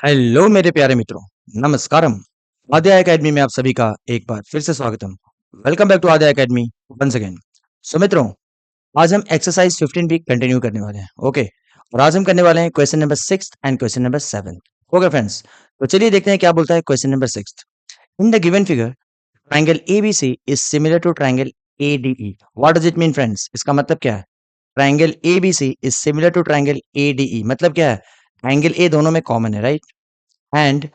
Hello मेरे प्यारे मित्रों, नमस्कारम। आद्या एकेडमी में आप सभी का एक बार फिर से स्वागतम। Welcome back to Aadya academy once again. So मित्रों, आज हम एक्सरसाइज 15 वीक कंटिन्यू करने वाले हैं। ओके, और आज हम करने वाले हैं question number 6 and question number 7। Okay friends, तो चलिए देखते हैं क्या बोलता है question number 6। In the given figure, triangle ABC is similar to triangle ADE. What does it mean friends? इसका मतलब क्या है? Triangle ABC is similar to triangle ADE मतलब क्या है? एंगल ए दोनों में कॉमन है, right? And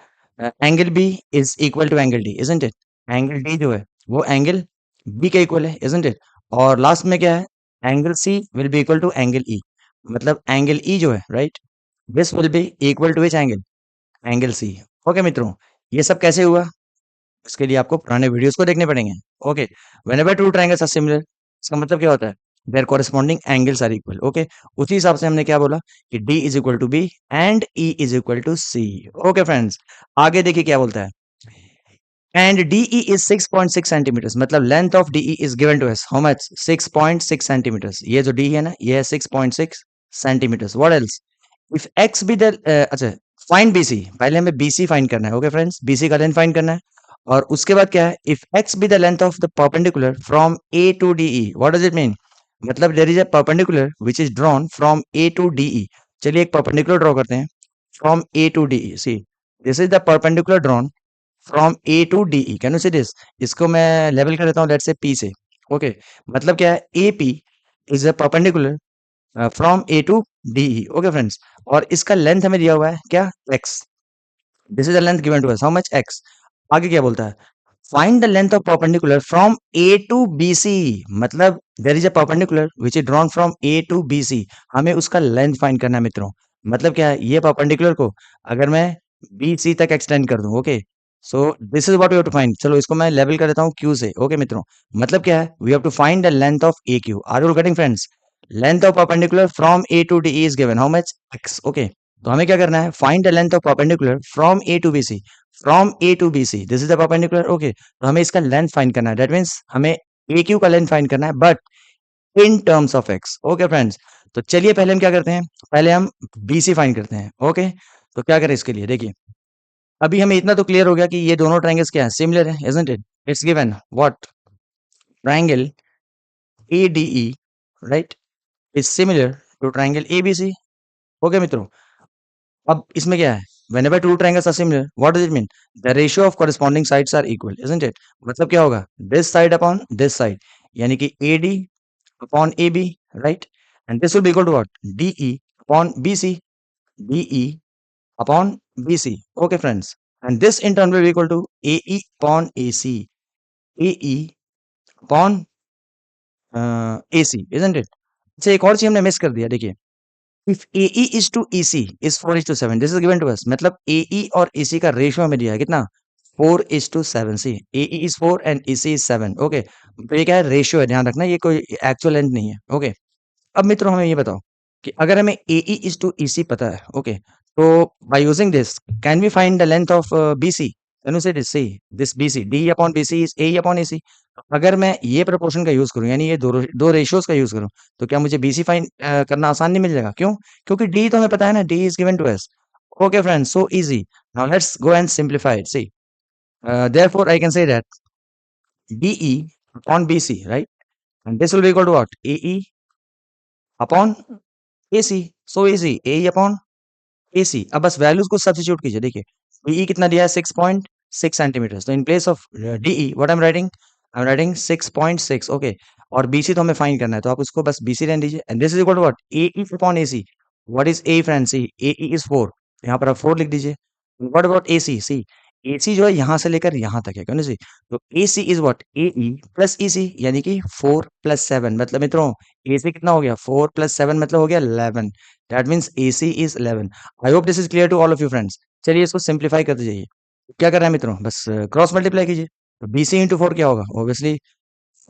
angle B is equal to angle D, isn't it? Angle D जो है वो एंगल बी के इक्वल है, इजंट इट? और लास्ट में क्या है? Angle C will be equal to angle E, मतलब एंगल ई जो है, right, this will be equal to which angle? Angle C. Okay मित्रों, ये सब कैसे हुआ? इसके लिए आपको पुराने वीडियोस को देखने पड़ेंगे। Okay, whenever two triangles are similar, इसका मतलब क्या होता है? Their corresponding angles are equal. Okay, उसी हिसाब से हमने क्या बोला कि D is equal to B and E is equal to C. Okay friends, आगे देखिए क्या बोलता है। एंड DE इज 6.6 सेंटीमीटर्स, मतलब length of DE is given to us how much? 6.6 centimetres. ये जो D है ना, ये है 6.6 centimetres. What else? If x be the अच्छा, फाइंड BC। पहले हमें BC फाइंड करना है। ओके फ्रेंड्स, BC का लेंथ फाइंड करना है। और उसके बाद क्या है? If x be the length of the perpendicular from A to DE, what does it mean? मतलब there is a perpendicular which is drawn from A to DE। चलिए एक परपेंडिकुलर ड्रॉ करते हैं फ्रॉम A to DE। See, this is the perpendicular drawn from A to DE। Can you see this? इसको मैं level कर देता हूँ, लेट्स से P से। ओके, मतलब क्या है? AP is a perpendicular from A to D. Okay friends, और इसका लेंथ हमें दिया हुआ है क्या? X. This is the length given to us, how much? X. आगे क्या बोलता है? Find the length of perpendicular from A to B C, मतलब there is a perpendicular which is drawn from A to B C. हमें उसका length find करना है मित्रों। मतलब क्या है? ये परपेंडिकुलर को अगर मैं बी सी तक एक्सटेंड कर दूं, okay, so this is what we have to find. चलो इसको मैं लेवल कर देता हूँ क्यू से। ओके मित्रों, मतलब क्या है? We have to find the length of A Q. Are you getting friends? Length of perpendicular from A to D is given how much? X. Okay, तो हमें क्या करना है? Find the length of perpendicular from A to B C. From A to B C, this is the perpendicular. Okay, तो हमें इसका length find करना है। दैट मीन्स हमें ए क्यू का लेंथ फाइंड करना है, but in terms of x. Okay friends, तो चलिए पहले हम क्या करते हैं? पहले हम बी सी फाइंड करते हैं। ओके, तो क्या करें इसके लिए? देखिए, अभी हमें इतना तो क्लियर हो गया कि ये दोनों ट्राइंगल्स क्या है? सिमिलर है, isn't it? It's given what? Triangle ADE, right, is similar to triangle ABC। Okay मित्रों, अब इसमें क्या है? whenever two triangles are similar, what does it mean? The ratio of corresponding sides are equal, isn't it? मतलब क्या होगा? this side upon this side, यानी कि AD upon AB, right? And this will be equal to what? DE upon BC, DE upon BC. Okay friends, and this in turn will be equal to AE upon AC, AE upon AC, isn't it? अच्छा, एक और चीज हमने miss कर दिया। देखिए, if AE is to EC is 4:7, this is given to us, मतलब AE और EC का रेशियो हमें दिया है कितना? 4:7। सी, AE is 4 and EC is 7। Okay, तो ये क्या है? रेशियो है, ध्यान रखना, ये कोई एक्चुअल लेंथ नहीं है। ओके, अब मित्रों हमें ये बताओ कि अगर हमें AE is to EC पता है, ओके, तो by using this can we find the length of BC? Can you say this? See, this BC, D upon BC is AE upon AC। अगर मैं ये प्रोपोर्शन का यूज करूं, यानी ये दो रेशियोज का यूज करूं, तो क्या मुझे BC फाइंड करना आसान नहीं मिल जाएगा? क्यों? क्योंकि D तो हमें पता है ना, D is given to us. Okay friends, so easy. Now let's go and simplify it. See, therefore I can say that DE upon BC, right, and this will be equal to what? AE upon AC। So easy, AE upon AC। अब बस values को substitute कीजिए। देखिए, DE कितना दिया है? 6.6 centimetres. तो in place of DE what I am writing? I am writing 6.6। Okay, और BC तो हमें फाइंड करना है, तो आप उसको बस BC रहने दीजिए। And this is equal to what? AE upon AC। What is A friends? See, AE is 4, यहाँ पर आप 4 लिख दीजिए। What about AC? See, AC जो है यहाँ से लेकर यहाँ तक है, क्यों सी? तो AC is what? AE plus EC, यानी कि 4 प्लस 7। मतलब मित्रों, AC कितना हो गया? 4 प्लस 7 मतलब हो गया 11। That means AC is 11। I hope this is clear to all of you friends. चलिए इसको सिंप्लीफाई कर दीजिए। क्या करना है मित्रों? बस क्रॉस मल्टीप्लाई कीजिए। तो BC इंटू 4 क्या होगा? ऑब्वियसली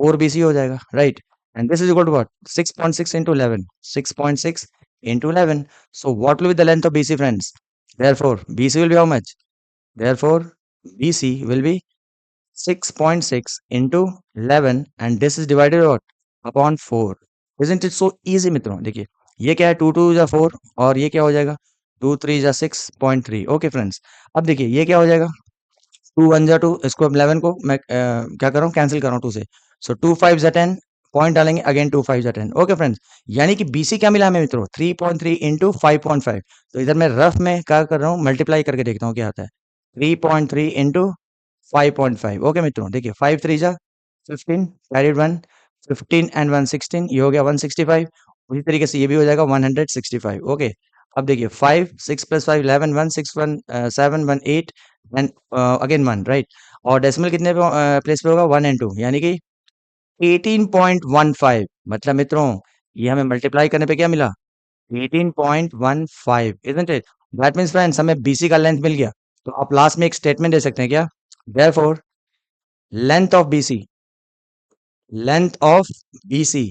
4BC हो जाएगा, right? And this is equal to what? 6.6 into 11, 6.6 into 11। So what will be the length of BC friends? Therefore BC will be how much? Therefore BC will be 6.6 into 11 and this is divided what? Upon 4। Isn't it so easy मित्रों? देखिए, ये क्या है? 2 2 जा 4, और ये क्या हो जाएगा? 2 3 जा 6.3। ओके फ्रेंड्स, अब देखिए ये क्या हो जाएगा, 2 1 जा 2, इसको 11 को मैं क्या कर रहा हूँ, कैंसिल कर रहा हूँ 2 से। सो 2 5 जा 10, पॉइंट डालेंगे अगेन, 2 5 जा 10। ओके फ्रेंड्स, यानी कि बीसी क्या मिला हमें मित्रों, 3.3 इंटू 5.5। तो इधर मैं रफ में क्या कर रहा हूँ, मल्टीप्लाई करके देखता हूँ क्या आता है, 3.3 इंटू 5.5। ओके मित्रों, देखिए 5 3 जा 15, कैरिड 1, 15 and 1 16, ये हो गया 165। उसी तरीके से ये भी हो जाएगा 165। ओके, अब देखिए 5 6 प्लस 5 11, 1 6 1 7 1 8 एंड अगेन 1, राइट। और डेसिमल कितने पे प्लेस पे होगा, 1 and 2, यानी कि 18.15। मतलब मित्रों, ये हमें मल्टीप्लाई करने पे क्या मिला, 18.15, isn't it. That means friends, हमें बीसी का लेंथ मिल गया। तो आप लास्ट में एक स्टेटमेंट दे सकते हैं क्या, therefore length of BC, length of BC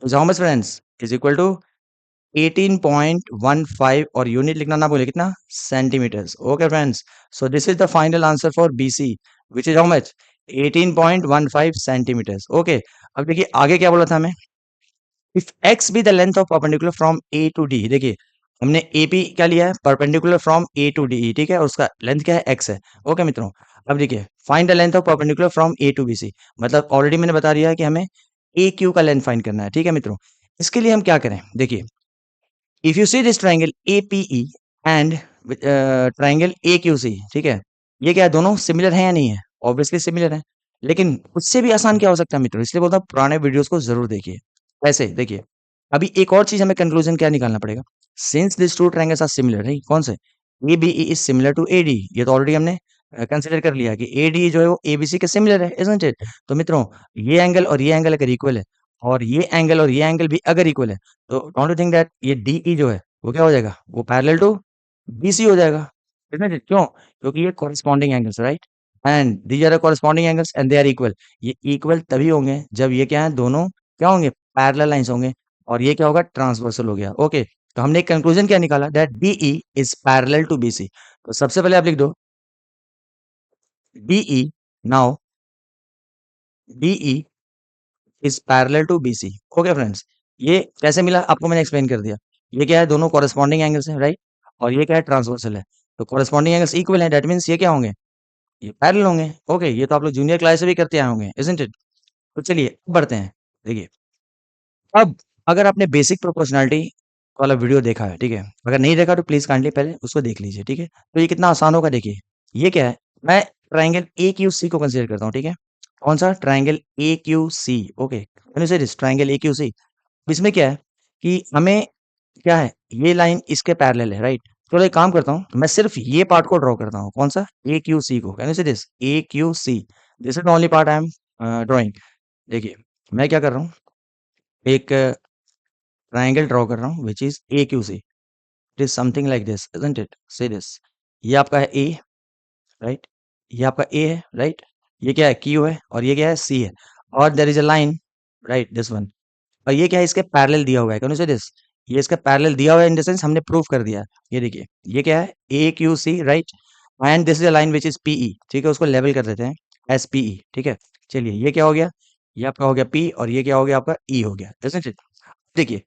is how much friends, is equal to 18.15, और यूनिट लिखना ना भूले, कितना, centimetres. Okay friends, so this is the final answer for BC, which is how much, 18.15 centimetres. Okay, अब देखिए आगे क्या बोला था हमें, if X be the length of perpendicular from A to D. देखिए हमने एपी क्या लिया है, perpendicular from A to D, ठीक है, और उसका लेंथ क्या है, एक्स है। ओके मित्रों, अब देखिए find the length of perpendicular from A to B C, मतलब ऑलरेडी मैंने बता दिया है कि हमें ए क्यू का लेंथ फाइंड करना है, ठीक है मित्रों। इसके लिए हम क्या करें, देखिए if you see this triangle APE and triangle AQC, ठीक है, ये क्या है, दोनों सिमिलर है या नहीं है, ऑब्वियसली सिमिलर है। लेकिन उससे भी आसान क्या हो सकता है मित्रों, इसलिए बोलता हूँ पुराने वीडियोस को जरूर देखिए। ऐसे देखिए, अभी एक और चीज हमें कंक्लूजन क्या निकालना पड़ेगा, since this two triangles are similar, नहीं कौन से, ABE is similar to AD, ये तो ऑलरेडी हमने कंसिडर कर लिया कि AD जो है वो ABC के सिमिलर है, इजंट इट। तो मित्रों, ये एंगल और ये एंगल अगर इक्वल है, और ये एंगल और ये एंगल भी अगर इक्वल है, तो डोंट यू थिंक दैट ये DE जो है वो क्या हो जाएगा, वो पैरेलल टू BC हो जाएगा, इजंट इट। क्यों, क्योंकि ये corresponding angles, right, and these are corresponding angles and they are equal. ये इक्वल तभी होंगे जब ये क्या है, दोनों क्या होंगे, पैरेलल लाइंस होंगे, और ये क्या होगा, ट्रांसवर्सल हो गया। ओके, तो हमने एक कंक्लूजन क्या निकाला, that DE is parallel to BC। तो सबसे पहले आप लिख दो DE, now DE is parallel to BC। Okay friends, ये कैसे मिला आपको मैंने एक्सप्लेन कर दिया। ये क्या है, दोनों कॉरेस्पॉन्डिंग एंगल्स हैं, राइट, और ये क्या है, ट्रांसवर्सल है। तो कॉरेस्पॉन्डिंग एंगल्स इक्वल है, दैट मीन्स ये क्या होंगे, ये पैरेलल होंगे। ओके, ये तो आप लोग जूनियर क्लास से भी करते आए होंगे, इजंट इट। तो चलिए अब बढ़ते हैं। देखिए अब अगर आपने बेसिक प्रोपोर्शनैलिटी वाला वीडियो देखा है, ठीक है, अगर नहीं देखा तो प्लीज काइंडली पहले उसको देख लीजिए, ठीक है। तो ये कितना आसान होगा, देखिए ये क्या है, मैं ट्राइंगल AQC को कंसीडर करता हूँ, ठीक है, कौन सा, triangle AQC। Okay, can you say this triangle AQC। इसमें क्या है कि हमें क्या है, ये लाइन इसके पैरेलल है, राइट। चलो एक काम करता हूँ, मैं सिर्फ ये पार्ट को ड्रॉ करता हूँ, कौन सा, AQC को, can you say this AQC, this is the only part I am drawing. देखिए मैं क्या कर रहा हूँ, एक ट्रायंगल ड्रॉ कर रहा हूँ which is AQC। It is something like this, isn't it, see this, ये आपका है A, राइट, ये आपका A है, राइट, ये क्या है, Q है, और ये क्या है, C है, और there is a line, right, this one, और ये क्या है, इसके पैरेलल दिया हुआ है, कैन यू से दिस, ये इसका पैरेलल दिया हुआ है, इन द सेंस हमने प्रूफ कर दिया है। ये देखिए ये क्या है, AQC, right, and this is a line which is PE, ठीक है, उसको लेवल कर देते हैं एस PE, ठीक है। चलिए ये क्या हो गया, ये आपका हो गया P, और ये क्या हो गया, आपका E हो गया, isn't it? देखिए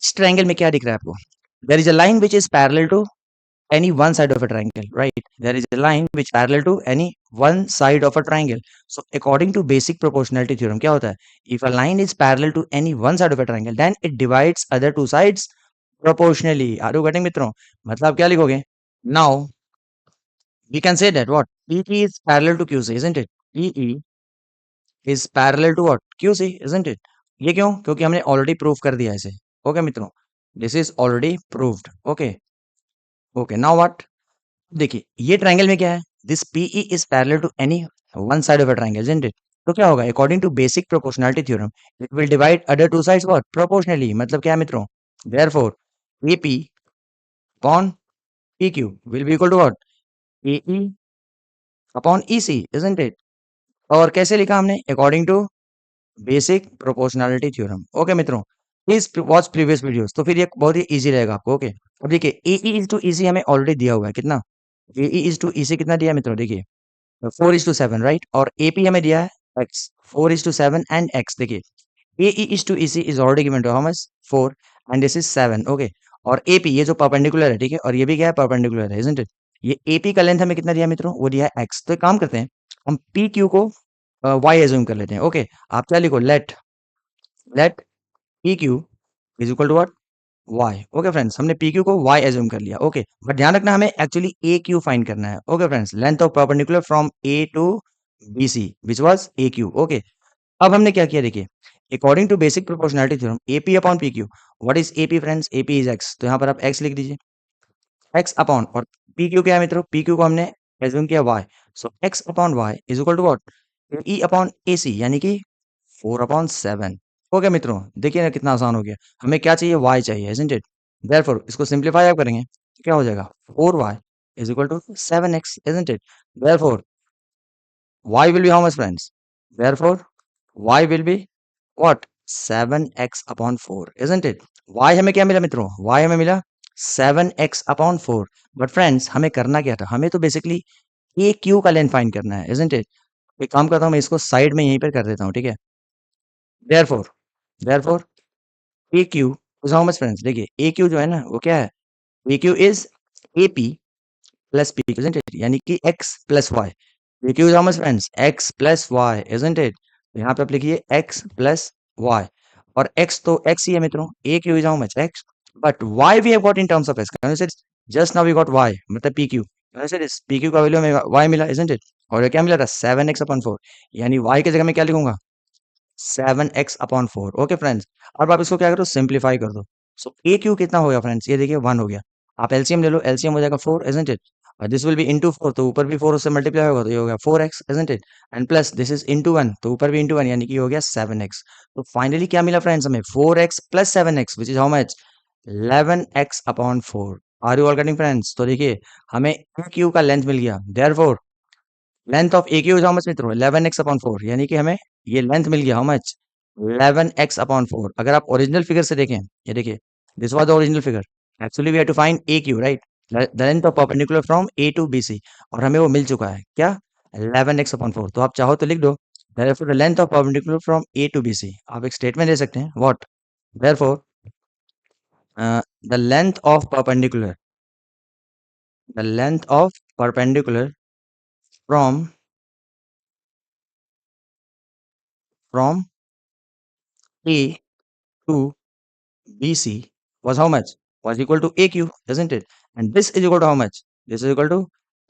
इस ट्रायंगल में क्या दिख रहा है आपको, there is a line which is parallel to any one side of a triangle, right, there is a line which parallel to any one side of a triangle. So according to basic proportionality theorem क्या होता है, if a line is parallel to any one side of a triangle then it divides other two sides proportionally। are you getting मित्रों, मतलब आप क्या लिखोगे, now we can say that what, PE is parallel to QC, isn't it, PE is parallel to what, QC, isn't it। ये क्यों, क्योंकि हमने already proof कर दिया है इसे। ओके मित्रों, this is already proved. Okay, okay, now what, देखिए ये ट्रायंगल में क्या है, this PE is parallel to any one side of a triangle, isn't it. तो क्या होगा, according to basic proportionality theorem it will divide other two sides what, proportionally. मतलब क्या है मित्रों, therefore AP upon PQ will be equal to what, AE upon EC, isn't it. और कैसे लिखा हमने, according to basic proportionality theorem. Okay मित्रों, please watch previous videos, तो फिर ये बहुत ही इजी रहेगा आपको। ओके, अब देखिए AE इज टू EC हमें ऑलरेडी दिया हुआ है, कितना, AE इज टू EC कितना दिया है मित्रों, देखिए 4:7, राइट, और AP हमें दिया है x, 4:7 एंड x। देखिए AE is to EC is already given to how much, 4, and this is 7। Okay, और एपी ये जो परपेंडिकुलर है, ठीक है, और ये भी क्या है, परपेंडिकुलर है, इजंट इट? ये एपी का लेंथ हमें कितना दिया मित्रों, वो दिया है एक्स। तो एक काम करते हैं, हम पी क्यू को वाई एज्यूम कर लेते हैं। ओके, आप क्या लिखो, let let P Q is equal to what, Y. Okay friends, हमने पी क्यू को वाई एज्यूम कर लिया। ओके, बट ध्यान रखना हमें एक्चुअली ए क्यू फाइंड करना है। Okay friends, length of perpendicular from A to B C which was A Q. Okay, अब हमने क्या किया, देखिए, according to basic proportionality theorem AP upon PQ, what is AP friends, AP is X. तो यहाँ पर आप एक्स लिख दीजिए, एक्स अपॉन, और पीक्यू क्या है मित्रों, पीक्यू को हमने एज्यूम किया y, so x upon y is equal to what, E upon A C, यानी कि 4/7। हो गया मित्रों, देखिए ना कितना आसान हो गया। हमें क्या चाहिए, वाई चाहिए, इजंट इट? देयरफॉर इसको सिंप्लीफाई आप करेंगे तो क्या हो जाएगा, 4y is equal to 7x, isn't it? Therefore y will be how much friends? Therefore, y will be what? 7x upon 4, isn't it? y हमें क्या मिला मित्रों? y हमें मिला 7x upon 4। बट फ्रेंड्स, हमें करना क्या था? हमें तो बेसिकली ए क्यू का लेंथ फाइंड करना है, isn't it? एक काम करता हूँ, मैं इसको साइड में यहीं पर कर देता हूँ, ठीक है? Therefore therefore A Q is how much friends? देखिए, ए क्यू जो है ना, वो क्या है? A Q is A P plus P, isn't it? यानी कि x plus y. P Q is how much friends? x plus y, isn't it? तो यहाँ पे आप लिखिए x प्लस वाई, और x तो x ही है मित्रों, a Q is how much, x, but y we have got in terms of x, just now we got y, मतलब पी क्यू, पी क्यू का वैल्यू हमें y मिला, isn't it? और ये क्या मिला था, 7x अपॉन 4, यानी y की जगह मैं क्या लिखूंगा, 7x अपॉन 4। ओके फ्रेंड्स, अब आप इसको क्या करो, सिंप्लीफाई कर दो। सो ए क्यू कितना हो गया फ्रेंड्स, ये देखिए 1 हो गया। आप एलसीएम ले लो, एलसीएम हो जाएगा 4, इजंट इट? और दिस विल बी इनटू 4, तो ऊपर भी 4 उससे मल्टीप्लाई होगा, तो ये हो गया 4x, isn't it? And plus this is into 1, तो ऊपर भी इनटू 1, यानी कि ये हो गया 7x। तो फाइनली क्या मिला फ्रेंड्स हमें, 4x plus 7x which is how much, 11x upon 4। Are you all getting friends? तो देखिए, हमें ए क्यू का लेंथ मिल गया, therefore length of A Q is how much मित्रों, 11x अपॉन 4, यानी कि हमें ये लेंथ मिल गया, हाउ मच, 11x अपॉन 4। अगर आप ओरिजिनल फिगर से देखें, ये देखिए, this was the original figure, actually we have to find A Q, right? The length of perpendicular from A to B C, और हमें वो मिल चुका है, क्या, 11x अपॉन 4। तो आप चाहो तो लिख दो, therefore the length of perpendicular from A to B C. आप एक स्टेटमेंट दे सकते हैं, what, therefore the length of perpendicular, the length of perpendicular from from A to BC was how much? Was equal to AQ, isn't it? And this is equal to how much? This is equal to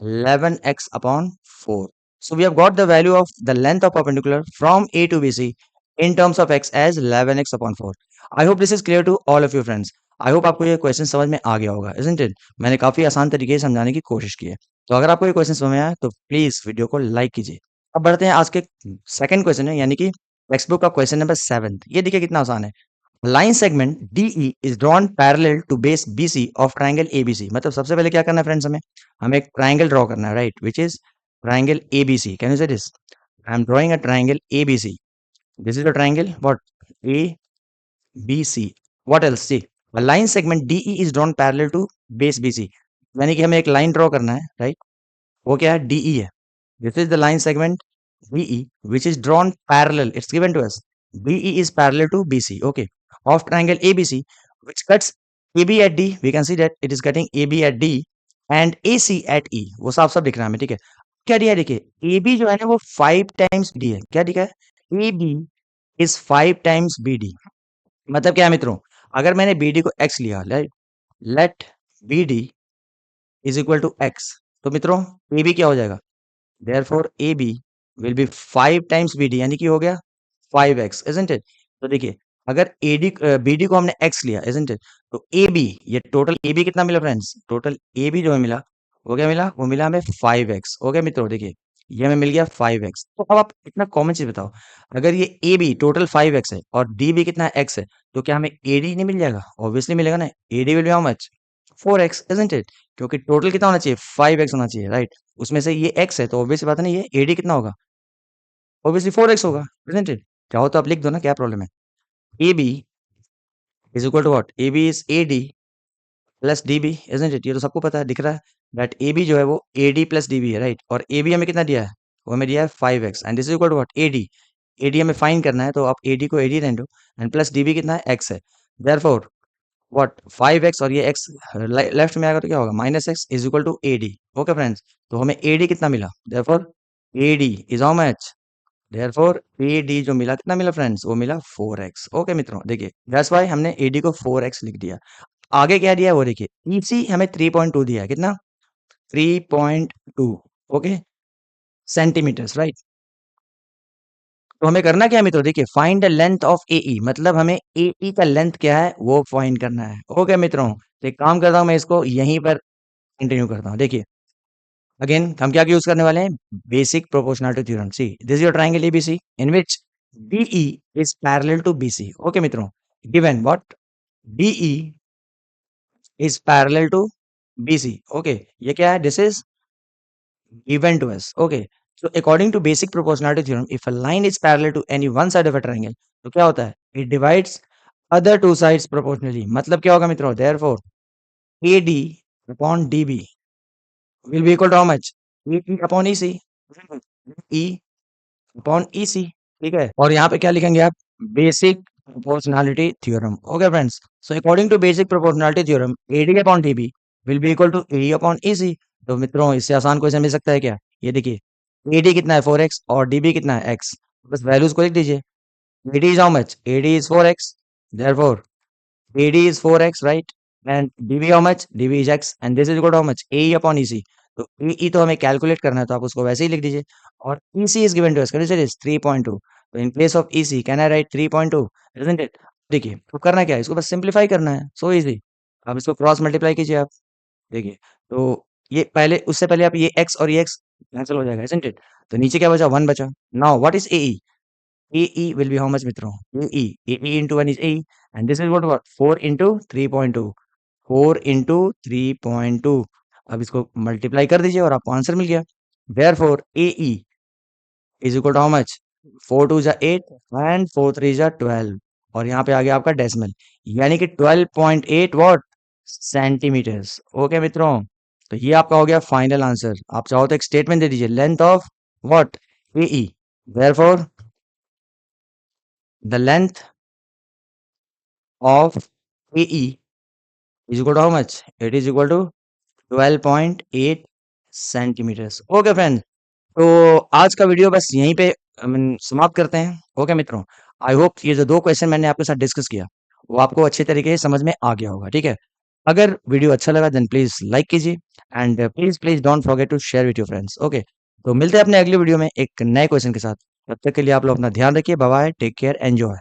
11x upon 4. So we have got the value of the length of perpendicular from A to BC in terms of x as 11x upon 4. I hope this is clear to all of you friends. I hope आपको ये question समझ में आ गया होगा, isn't it? मैंने काफी आसान तरीके से समझाने की कोशिश की है। तो अगर आपको ये क्वेश्चन समझ में आया तो प्लीज वीडियो को लाइक कीजिए। अब बढ़ते हैं आज के सेकंड क्वेश्चन है, यानी कि टेक्स्ट बुक का क्वेश्चन नंबर 7। ये देखिए कितना आसान है। Line segment DE is drawn parallel to base BC of triangle ABC। मतलब सबसे पहले क्या करना है फ्रेंड्स, हमें एक ट्राइंगल ड्रॉ करना है, right, which is triangle ABC। Can you say this, I am drawing a triangle ABC, this is a triangle what, ABC। What else, see, a line segment DE is drawn parallel to base BC, यानी कि हमें एक line draw करना है, right? वो क्या है, DE है। This is the line segment DE which is drawn parallel. It's given to us. DE is parallel to BC. Okay. Of triangle ABC which cuts AB at D. We can see that it is cutting AB at D and AC at E. वो साफ साफ दिख रहा है हमें, ठीक है? क्या दिया है देखिए, AB जो है ना वो 5 टाइम्स BD है। क्या दिखा है, AB is 5 टाइम्स BD। मतलब क्या है मित्रों, अगर मैंने BD को X लिया, let BD is equal to X, तो मित्रों AB क्या हो जाएगा, therefore AB will be 5 times BD, यानी कि हो गया 5x, isn't it? तो देखिए, अगर BD को हमने x लिया, isn't it? तो AB, ये टोटल AB कितना मिला फ्रेंड्स, टोटल AB जो हमें मिला, वो क्या मिला, वो मिला हमें 5x। ओके मित्रों, देखिए ये हमें मिल गया 5x। तो अब आप इतना कॉमन चीज बताओ, अगर ये AB टोटल 5x है और DB कितना x है, तो क्या हमें AD नहीं मिल जाएगा? ऑब्वियसली मिलेगा ना, AD will be how much, 4x, isn't it? क्योंकि टोटल कितना होना चाहिए, 5x होना चाहिए, राइट? उसमें से ये x है, तो ऑब्वियस बात है ना, ये AD कितना होगा, ऑब्वियसली 4x होगा, isn't it? चाहो तो आप लिख दो ना, क्या प्रॉब्लम है? AB is equal to what, AB is AD plus DB, isn't it? ये तो सबको पता है, दिख रहा है दैट AB जो है वो AD प्लस DB है, राइट? और AB हमें कितना दिया है, वो हमें दिया है 5x, and this is equal to what, AD हमें फाइंड करना है, तो आप AD को AD रहने दो, एंड प्लस DB कितना है, x है। देयरफॉर व्हाट 5x और ये x लेफ्ट में आएगा तो क्या होगा -x is equal to AD। Okay friends, तो हमें AD कितना मिला, therefore AD is how much, therefore AD जो मिला कितना मिला फ्रेंड्स, वो मिला 4x। ओके मित्रों, देखिए दैट्स व्हाई हमने AD को 4x लिख दिया। आगे क्या दिया है वो देखिए, EC हमें 3.2 दिया है, कितना 3.2, ओके सेंटीमीटर्स, राइट। तो हमें करना क्या है मित्रों, देखिए find the length of AE, मतलब हमें AE का लेंथ क्या है वो फाइंड करना है। ओके मित्रों, तो एक काम करता हूँ, मैं इसको यहीं पर कंटिन्यू करता हूँ। देखिए अगेन हम क्या यूज करने वाले हैं, basic proportionality theorem. See this is your triangle ABC in which DE is parallel to BC। Okay मित्रों, given what DE is parallel to BC। Okay, ये क्या है, this is given to us। okay, so according to basic proportionality theorem, if a line is parallel to any one side of a triangle, तो क्या होता है, it divides other two sides proportionally। मतलब क्या होगा मित्रों, therefore AD upon DB will be equal to how much, AE upon EC, E upon EC। ठीक है, और यहाँ पे क्या लिखेंगे आप, basic proportionality theorem. Okay friends, so according to basic proportionality theorem AD upon DB will be equal to AE upon EC। तो मित्रों इससे आसान क्वेश्चन मिल सकता है क्या, ये देखिए AD कितना है 4x और DB कितना है x, बस वैल्यूज को लिख दीजिए। AD is how much, AD is 4x, therefore AD is 4x, right? And DB how much? DB is x, and this is equal to how much? AE upon EC। तो AE तो हमें calculate करना है, तो आप उसको वैसे ही लिख दीजिए। और EC is given to us, consider this 3.2। तो in place of EC, can I write 3.2? Isn't it? देखिए, तो करना क्या है, इसको बस सिंप्लीफाई करना है, सो इजी। अब इसको क्रॉस मल्टीप्लाई कीजिए आप, देखिए, तो ये पहले, उससे पहले आप ये x और ये x कैंसिल हो जाएगा, isn't it? तो नीचे क्या बचा, 1 बचा। Now what is AE? AE will be how much मित्रों, AE into 1 is AE, and this is what 4 into 3.2, 4 into 3.2। अब इसको मल्टीप्लाई कर दीजिए और आपको आंसर मिल गया। Therefore AE is equal to how much, 4 2 जा 8 and 4 3 जा 12, और यहाँ पे आ गया आपका डेसिमल, यानी कि 12.8 वॉट सेंटीमीटर्स। ओके मित्रों, तो ये आपका हो गया फाइनल आंसर। आप चाहो तो एक स्टेटमेंट दे दीजिए, length of what, AE, therefore the length of AE is equal to how much? It is equal to 12.8 centimetres. Okay friend, तो आज का वीडियो बस यहीं पे समाप्त करते हैं। ओके मित्रों, आई होप ये जो 2 क्वेश्चन मैंने आपके साथ डिस्कस किया वो आपको अच्छे तरीके से समझ में आ गया होगा। ठीक है, अगर वीडियो अच्छा लगा देन प्लीज लाइक कीजिए, and please please don't forget to share with your friends. Okay, तो मिलते हैं अपने अगले वीडियो में एक नए क्वेश्चन के साथ। तब तक के लिए आप लोग अपना ध्यान रखिए, bye bye, take care, enjoy.